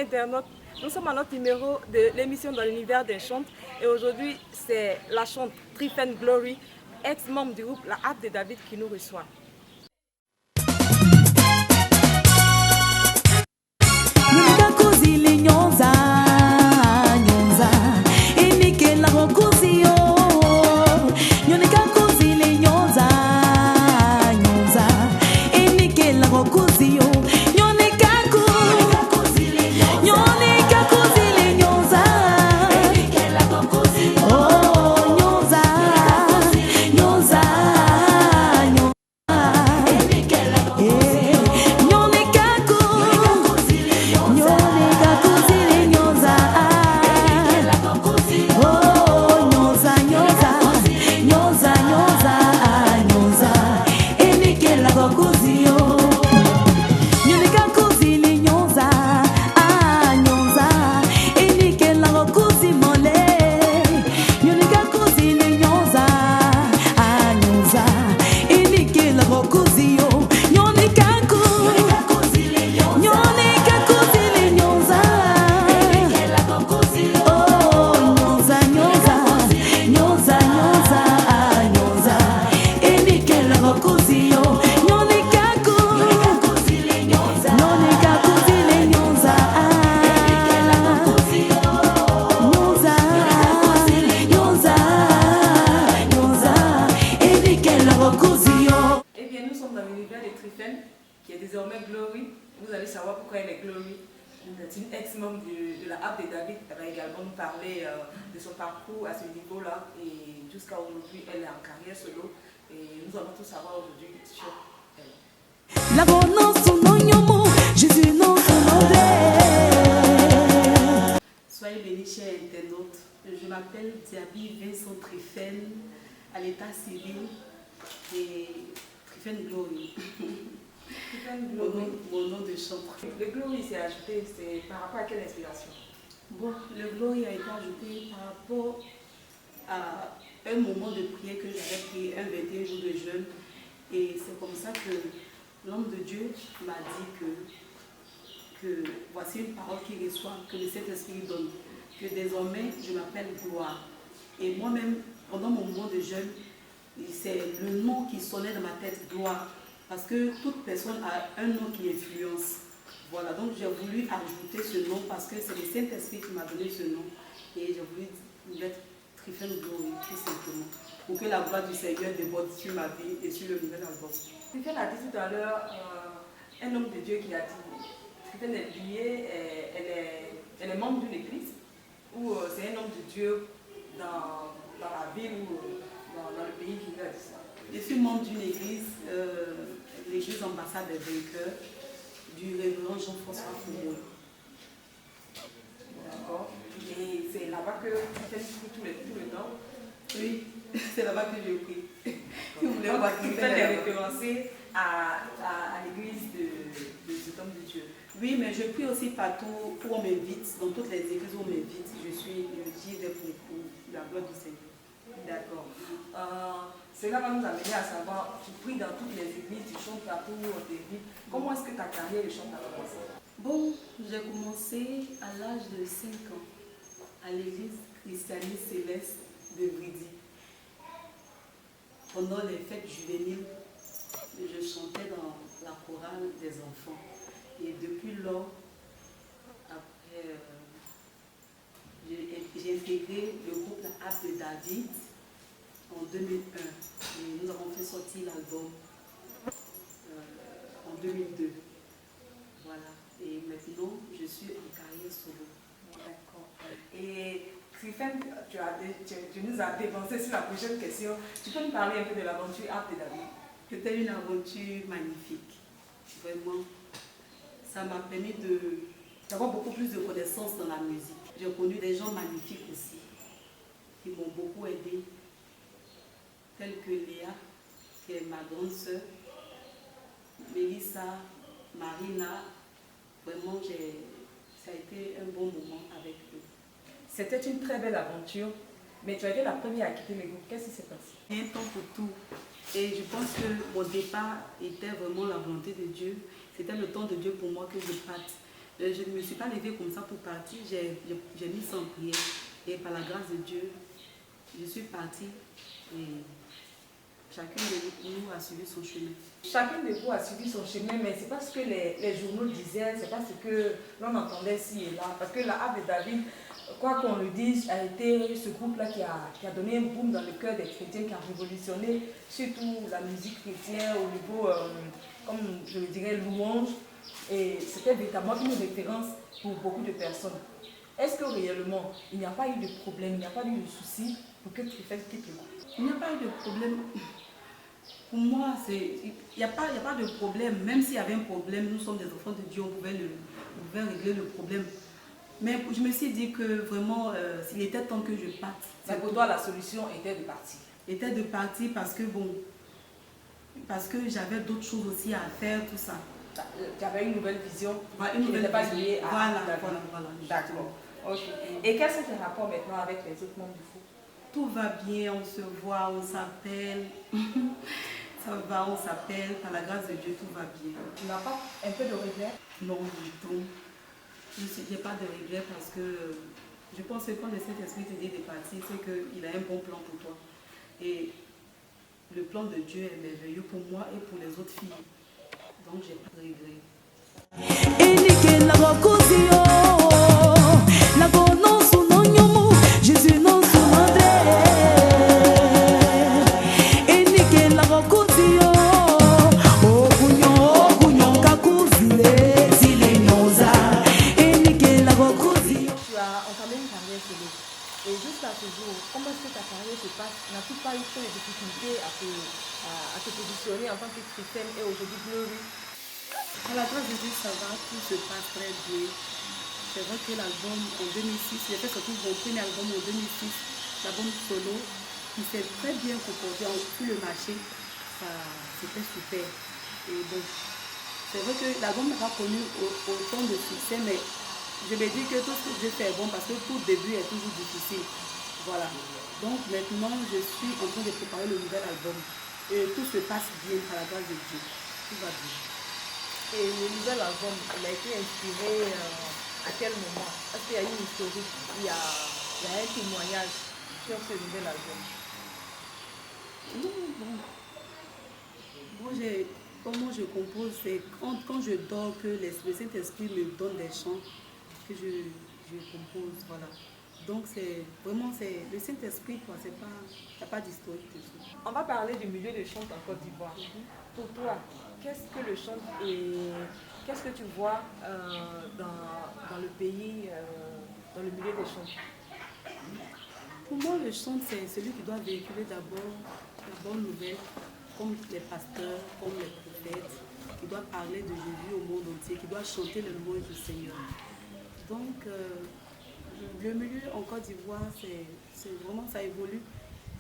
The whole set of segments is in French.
internautes, nous sommes à notre numéro de l'émission dans l'univers des chantes et aujourd'hui c'est la chante Tryphène Glory, ex-membre du groupe La Harpe de David qui nous reçoit. Qui est désormais Glory. Vous allez savoir pourquoi elle est Glory. C'est une ex-membre de la Harpe de David. Elle va également nous parler de son parcours à ce niveau-là. Et jusqu'à aujourd'hui, elle est en carrière solo. Et nous allons tout savoir aujourd'hui sur elle. Soyez bénis, chers internautes. Je m'appelle Diaby Vincent Tryphène, à l'état civil et Tryphène Glory. Mon nom de chambre. Le Glory s'est ajouté, c'est par rapport à quelle inspiration? Bon, le Glory a été ajouté par rapport à un moment de prière que j'avais pris, un 21 jours de jeûne. Et c'est comme ça que l'homme de Dieu m'a dit que voici une parole qu'il reçoit, que le Saint-Esprit donne, que désormais je m'appelle Gloire. Et moi-même, pendant mon moment de jeûne, c'est le nom qui sonnait dans ma tête, Gloire. Parce que toute personne a un nom qui influence. Voilà, donc j'ai voulu ajouter ce nom parce que c'est le Saint-Esprit qui m'a donné ce nom. Et j'ai voulu mettre Tryphène Glory, tout simplement. Pour que la gloire du Seigneur déborde sur ma vie et sur le nouvel album. Tryphène a dit tout à l'heure, un homme de Dieu qui a dit, Tryphène est liée, elle est membre d'une église, ou c'est un homme de Dieu dans la ville ou dans le pays qui lui a dit ça. Je suis membre d'une église, l'église ambassade des vainqueurs, du révérend Jean-François Fourmont. D'accord. Et c'est là-bas que tu fais tout le temps? Oui, c'est là-bas que je prie. Si vous voulez voir Tryphène est référencé à l'église de cet homme de Dieu. Oui, mais je prie aussi partout où on m'invite, dans toutes les églises où on m'invite, j'y vais pour la gloire du Seigneur. D'accord. Cela va nous amener à savoir, tu pries dans toutes les églises, tu chantes partout où on t'invite. Comment est-ce que ta carrière de chante a commencé? Bon, j'ai commencé à l'âge de 5 ans à l'église christianiste céleste de Vridi. Pendant les fêtes juvéniles, je chantais dans la chorale des enfants. Et depuis lors, après, j'ai intégré le groupe La Harpe de David en 2001. Et nous avons fait sortir l'album en 2002. Voilà. Et maintenant, je suis en carrière solo. D'accord. Et Tryphène, tu nous as dévancé sur la prochaine question. Tu peux nous parler un peu de l'aventure Harpe de David? C'était une aventure magnifique. Vraiment, ça m'a permis d'avoir beaucoup plus de connaissances dans la musique. J'ai connu des gens magnifiques aussi, qui m'ont beaucoup aidé, tels que Léa, qui est ma grande sœur, Mélissa, Marina. Vraiment, ça a été un bon moment avec eux. C'était une très belle aventure, mais tu as été la première à quitter le groupe. Qu'est-ce qui s'est passé? Il y a un temps pour tout. Et je pense que mon départ était vraiment la volonté de Dieu. C'était le temps de Dieu pour moi que je parte. Je ne me suis pas levée comme ça pour partir, j'ai mis ça en prière. Et par la grâce de Dieu, je suis partie et chacun de nous a suivi son chemin. Chacun de vous a suivi son chemin, mais c'est pas ce que les journaux disaient, c'est pas ce que l'on entendait ci et là. Parce que la Harpe de David, quoi qu'on le dise, a été ce groupe-là qui a donné un boom dans le cœur des chrétiens, qui a révolutionné surtout la musique chrétienne au niveau, comme je le dirais, louange. Et c'était véritablement une référence pour beaucoup de personnes. Est-ce que réellement, il n'y a pas eu de problème, il n'y a pas eu de souci pour que Triphène quitte le groupe? Il n'y a pas eu de problème. Pour moi, il n'y a pas de problème. Même s'il y avait un problème, nous sommes des enfants de Dieu, on pouvait régler le problème. Mais je me suis dit que vraiment, s'il était temps que je parte. Mais pour toi, la solution était de partir. Était de partir parce que j'avais d'autres choses aussi à faire, tout ça. Tu avais une nouvelle vision Une qui nouvelle n'était pas vision. liée à voilà. D'accord. Okay. Et quels sont tes rapports maintenant avec les autres membres du groupe? Tout va bien, on se voit, on s'appelle. Ça va, on s'appelle. Par la grâce de Dieu, tout va bien. Tu n'as pas un peu de regret? Non, du tout. Je n'ai pas de regret parce que je pense que quand le Saint-Esprit te dit de partir, c'est qu'il a un bon plan pour toi. Et le plan de Dieu est merveilleux pour moi et pour les autres filles. Donc, j'ai pas de regret. Et jusqu'à ce jour, comment est-ce que ta carrière se passe? N'as-tu pas eu trop de difficultés à te positionner en tant que chrétienne et aujourd'hui Glory? À la grâce de Dieu, ça va, tout se passe très bien. C'est vrai que l'album en 2006, j'ai fait surtout mon premier album en 2006, l'album solo, qui s'est très bien comporté sur le marché. C'était super. Et bon, c'est vrai que l'album n'a pas connu autant de succès, mais je me dis que tout ce que je fais est bon parce que tout début est toujours difficile. Voilà. Donc maintenant, je suis en train de préparer le nouvel album. Et tout se passe bien par la grâce de Dieu. Tout va bien. Et le nouvel album, il a été inspiré à quel moment? Est-ce qu'il y a une historique? Il y a un témoignage sur ce nouvel album? Non, bon. Moi, comment je compose, c'est quand je dors que le Saint-Esprit me donne des chants que je compose, voilà. Donc c'est vraiment le Saint-Esprit, quoi, il n'y a pas d'historique dessus. On va parler du milieu de chant en Côte d'Ivoire. Pour toi, qu'est-ce que le chant et qu'est-ce que tu vois dans le pays, dans le milieu des chants? Pour moi, le chant, c'est celui qui doit véhiculer d'abord la bonne nouvelle, comme les pasteurs, comme les prophètes, qui doit parler de Jésus au monde entier, qui doit chanter le nom du Seigneur. Donc, le milieu en Côte d'Ivoire, c'est vraiment, ça évolue.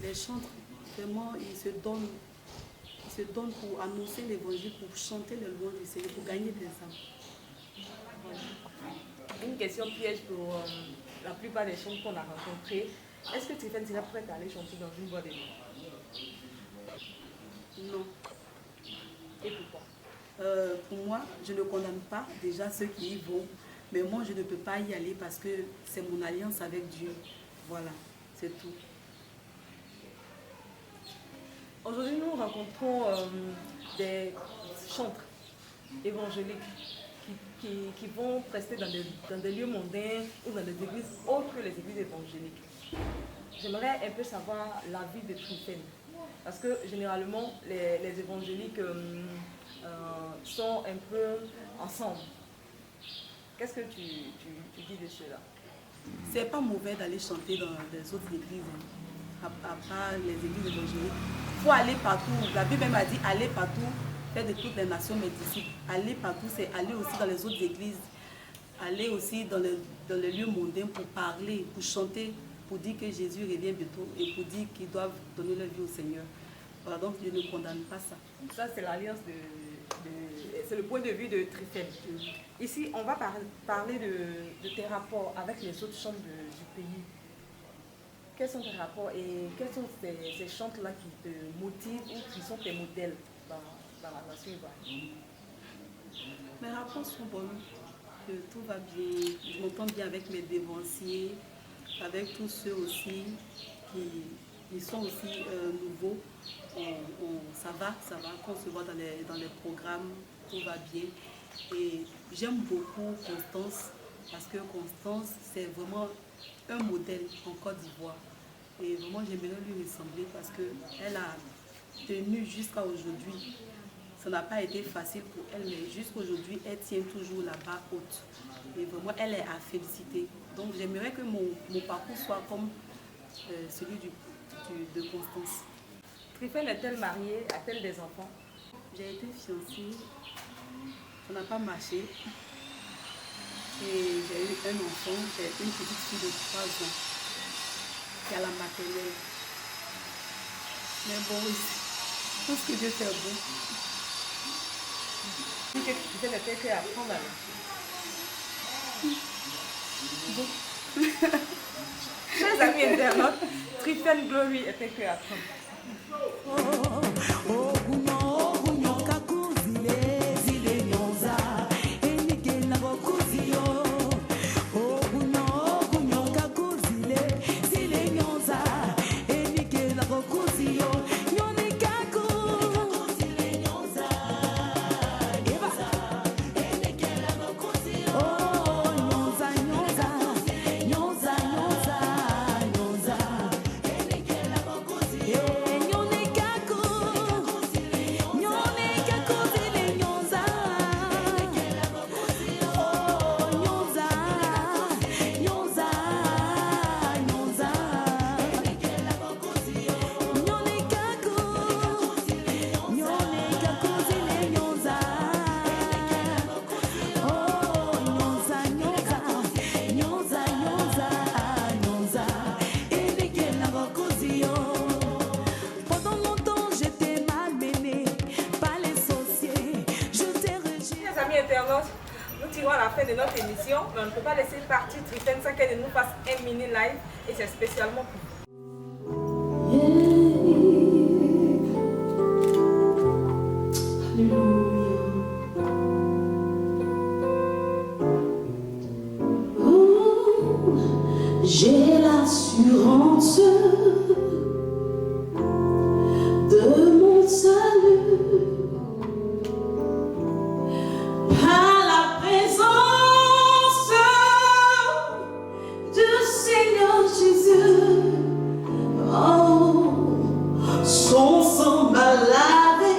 Les chantres, vraiment, ils se donnent pour annoncer l'évangile, pour chanter le nom du Seigneur, pour gagner des âmes. Voilà. Une question piège pour la plupart des chants qu'on a rencontrés. Est-ce que Triphène serait prête à aller chanter dans une boîte de nuit? Non. Et pourquoi? Pour moi, je ne condamne pas déjà ceux qui y vont. Mais moi, je ne peux pas y aller parce que c'est mon alliance avec Dieu. Voilà, c'est tout. Aujourd'hui, nous rencontrons des chantres évangéliques qui vont rester dans des lieux mondains ou dans des églises autres que les églises évangéliques. J'aimerais un peu savoir l'avis de Triphène. Parce que généralement, les évangéliques sont un peu ensemble. Qu'est-ce que tu dis de cela? C'est pas mauvais d'aller chanter dans des autres églises, à part les églises évangéliques. Il faut aller partout. La Bible même a dit aller partout, faire de toutes les nations mes disciples. Aller partout, c'est aller aussi dans les autres églises, aller aussi dans les lieux mondains pour parler, pour chanter, pour dire que Jésus revient bientôt et pour dire qu'ils doivent donner leur vie au Seigneur. Voilà, donc je ne condamne pas ça. Ça, c'est l'alliance c'est le point de vue de Triphène. Ici, on va parler de tes rapports avec les autres chants du pays. Quels sont tes rapports et quels sont ces chants-là qui te motivent ou qui sont tes modèles dans la nation ivoirienne? Mes rapports sont bons. que tout va bien. Je m'entends bien avec mes dévanciers, avec tous ceux aussi qui sont aussi nouveaux. Ça va, quand on se voit dans les programmes, tout va bien. Et j'aime beaucoup Constance, parce que Constance, c'est vraiment un modèle en Côte d'Ivoire. Et vraiment, j'aimerais lui ressembler parce qu'elle a tenu jusqu'à aujourd'hui. Ça n'a pas été facile pour elle, mais jusqu'à aujourd'hui, elle tient toujours la barre haute. Et vraiment, elle est à féliciter. Donc, j'aimerais que mon parcours soit comme celui de Constance. Tryphène est-elle mariée? A-t-elle des enfants? J'ai été fiancée, ça n'a pas marché. Et j'ai eu un enfant, j'ai une petite fille de 3 ans, qui est à la maternelle. Mais bon, oui, tout ce que Dieu fait bon. Tryphène n'était que à apprendre alors. Chers amis internautes, Tryphène Glory était que à apprendre. Nous tirons à la fin de notre émission, mais on ne peut pas laisser partir Tryphène sans qu'elle nous fasse un mini live et c'est spécialement pour vous. J'ai l'assurance de mon salut par la présence du Seigneur Jésus. Oh, son sang m'a lavé,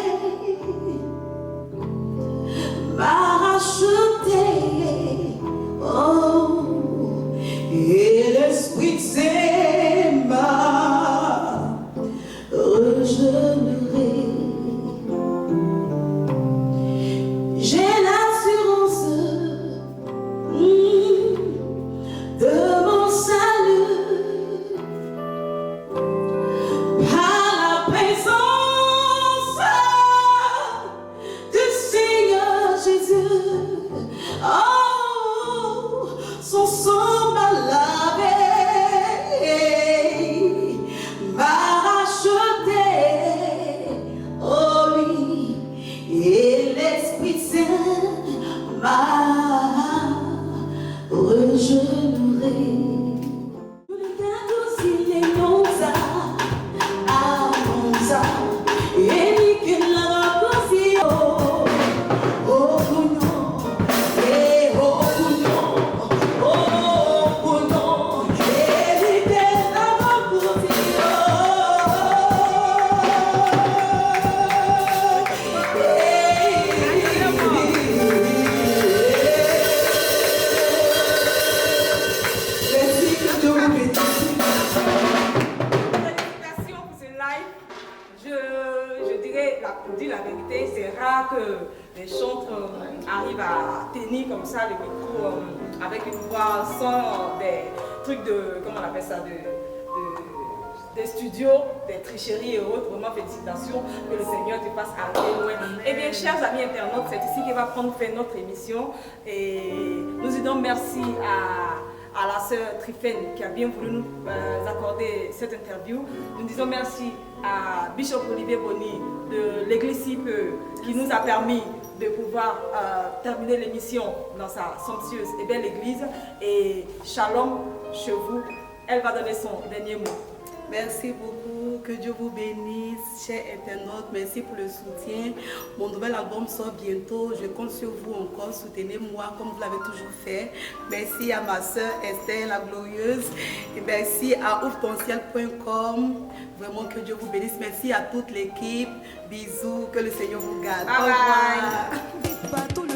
m'a racheté. Oh, et l'Esprit Saint m'a régénéré. J'ai l'assurance de mon salut par la présence du Seigneur Jésus. Oh, son sang m'a lavé, m'a racheté. Oh oui, et l'Esprit Saint m'a régénéré. Pour dire la vérité, c'est rare que les chantres arrivent à tenir comme ça le micro avec une voix sans des trucs de, comment on appelle ça, des studios, des tricheries et autres. Vraiment félicitations, que le Seigneur te fasse aller loin. Eh bien, chers amis internautes, c'est ici qu'on va prendre fin notre émission et nous disons merci à la sœur Tryphène qui a bien voulu nous accorder d'accorder cette interview. Nous disons merci à Bishop Olivier Boni de l'église Sipe qui nous a permis de pouvoir terminer l'émission dans sa somptueuse et belle église. Et shalom chez vous. Elle va donner son dernier mot. Merci beaucoup, que Dieu vous bénisse, chers internautes, merci pour le soutien. Mon nouvel album sort bientôt, je compte sur vous encore, soutenez-moi comme vous l'avez toujours fait. Merci à ma soeur Esther, la glorieuse, et merci à ouvretonciel.com, vraiment que Dieu vous bénisse, merci à toute l'équipe, bisous, que le Seigneur vous garde. Bye bye.